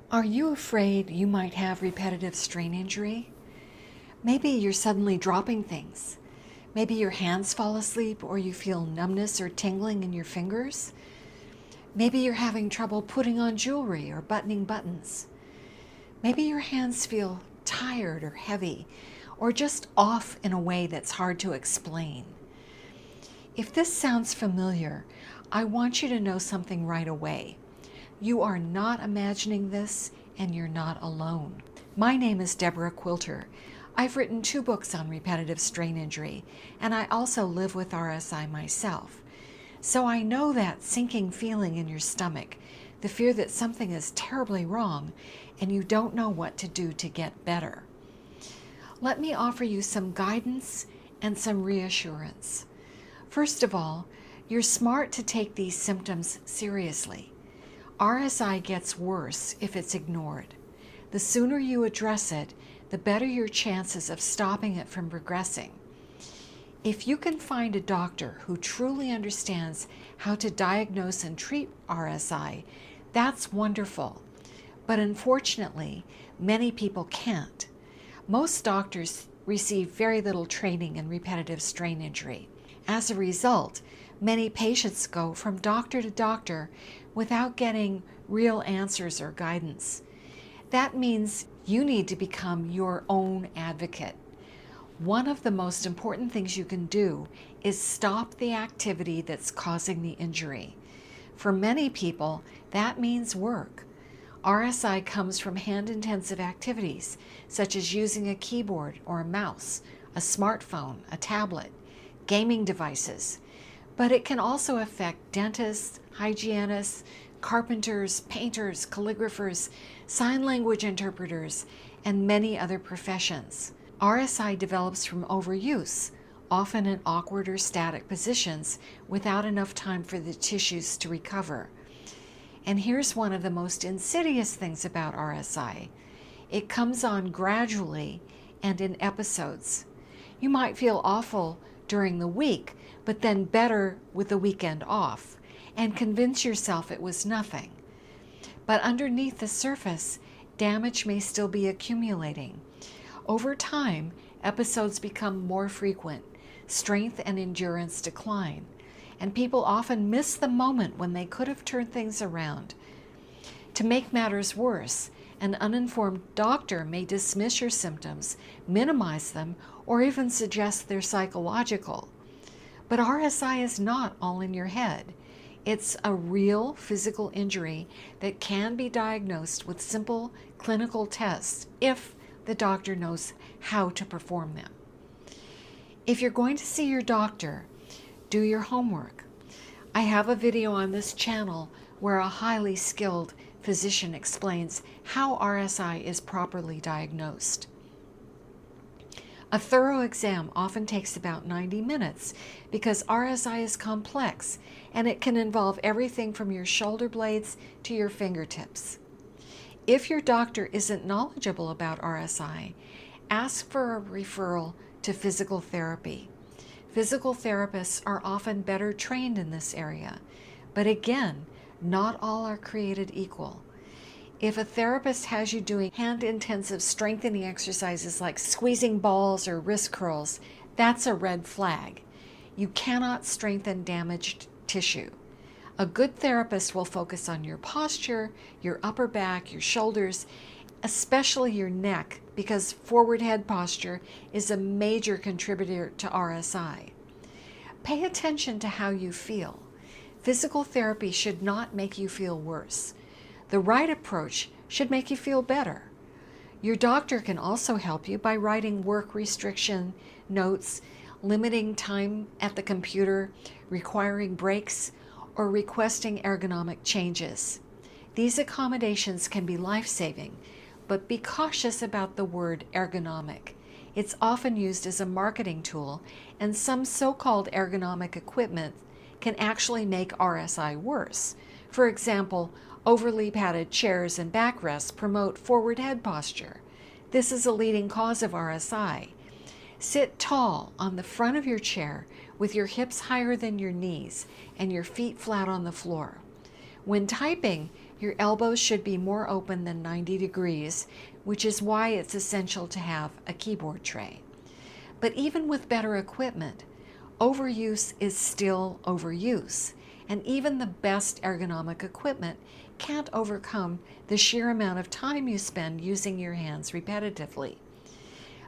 Are you afraid you might have repetitive strain injury? Maybe you're suddenly dropping things. Maybe your hands fall asleep or you feel numbness or tingling in your fingers. Maybe you're having trouble putting on jewelry or buttoning buttons. Maybe your hands feel tired or heavy or just off in a way that's hard to explain. If this sounds familiar, I want you to know something right away. You are not imagining this, and you're not alone. My name is Deborah Quilter. I've written 2 books on repetitive strain injury, and I also live with RSI myself. So I know that sinking feeling in your stomach, the fear that something is terribly wrong, and you don't know what to do to get better. Let me offer you some guidance and some reassurance. First of all, you're smart to take these symptoms seriously. RSI gets worse if it's ignored. The sooner you address it, the better your chances of stopping it from progressing. If you can find a doctor who truly understands how to diagnose and treat RSI, that's wonderful. But unfortunately, many people can't. Most doctors receive very little training in repetitive strain injury. As a result, many patients go from doctor to doctor without getting real answers or guidance. That means you need to become your own advocate. One of the most important things you can do is stop the activity that's causing the injury. For many people, that means work. RSI comes from hand-intensive activities, such as using a keyboard or a mouse, a smartphone, a tablet, gaming devices. But it can also affect dentists, hygienists, carpenters, painters, calligraphers, sign language interpreters, and many other professions. RSI develops from overuse, often in awkward or static positions without enough time for the tissues to recover. And here's one of the most insidious things about RSI. It comes on gradually and in episodes. You might feel awful during the week, but then better with the weekend off, and convince yourself it was nothing. But underneath the surface, damage may still be accumulating. Over time, episodes become more frequent, strength and endurance decline, and people often miss the moment when they could have turned things around. To make matters worse, an uninformed doctor may dismiss your symptoms, minimize them, or even suggest they're psychological. But RSI is not all in your head. It's a real physical injury that can be diagnosed with simple clinical tests if the doctor knows how to perform them. If you're going to see your doctor, do your homework. I have a video on this channel where a highly skilled physician explains how RSI is properly diagnosed. A thorough exam often takes about 90 minutes because RSI is complex and it can involve everything from your shoulder blades to your fingertips. If your doctor isn't knowledgeable about RSI, ask for a referral to physical therapy. Physical therapists are often better trained in this area, but again, not all are created equal. If a therapist has you doing hand-intensive strengthening exercises like squeezing balls or wrist curls, that's a red flag. You cannot strengthen damaged tissue. A good therapist will focus on your posture, your upper back, your shoulders, especially your neck, because forward head posture is a major contributor to RSI. Pay attention to how you feel. Physical therapy should not make you feel worse. The right approach should make you feel better. Your doctor can also help you by writing work restriction notes, limiting time at the computer, requiring breaks, or requesting ergonomic changes. These accommodations can be life-saving, but be cautious about the word ergonomic. It's often used as a marketing tool, and some so-called ergonomic equipment can actually make RSI worse. For example, overly padded chairs and backrests promote forward head posture. This is a leading cause of RSI. Sit tall on the front of your chair with your hips higher than your knees and your feet flat on the floor. When typing, Your elbows should be more open than 90 degrees, which is why it's essential to have a keyboard tray. But even with better equipment, overuse is still overuse, and even the best ergonomic equipment can't overcome the sheer amount of time you spend using your hands repetitively.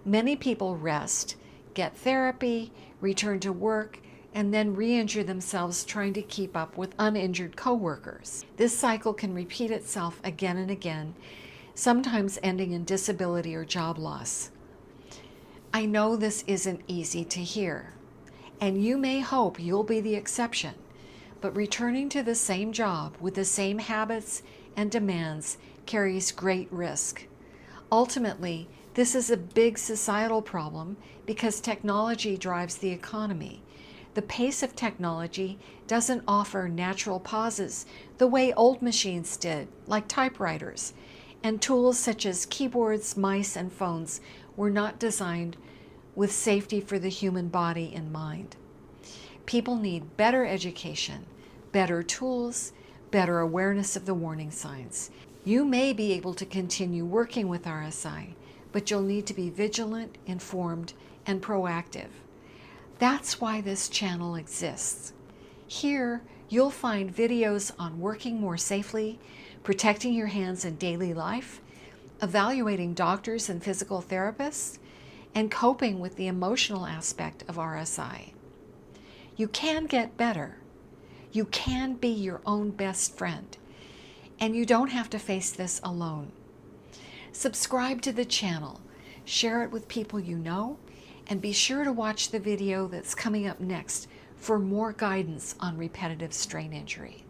Many people rest, get therapy, return to work, and then re-injure themselves trying to keep up with uninjured coworkers. This cycle can repeat itself again and again, sometimes ending in disability or job loss. I know this isn't easy to hear, and you may hope you'll be the exception, but returning to the same job with the same habits and demands carries great risk. Ultimately, this is a big societal problem because technology drives the economy. The pace of technology doesn't offer natural pauses the way old machines did, like typewriters, and tools such as keyboards, mice, and phones were not designed with safety for the human body in mind. People need better education, better tools, better awareness of the warning signs. You may be able to continue working with RSI, but you'll need to be vigilant, informed, and proactive. That's why this channel exists. Here, you'll find videos on working more safely, protecting your hands in daily life, evaluating doctors and physical therapists, and coping with the emotional aspect of RSI. You can get better. You can be your own best friend, and you don't have to face this alone. Subscribe to the channel, share it with people you know, and be sure to watch the video that's coming up next for more guidance on repetitive strain injury.